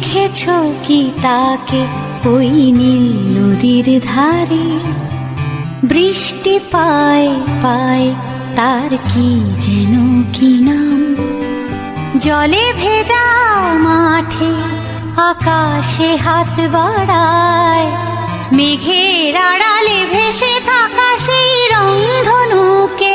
দেখেছ কি তাকে ওই নীল নদীর ধারে? বৃষ্টি পায় পায় তার কি যেন কি নাম, জলে ভেজা মাঠে আকাশে হাত বাড়ায়, মেঘের আড়ালে ভেসে থাকা সেই রংধনুকে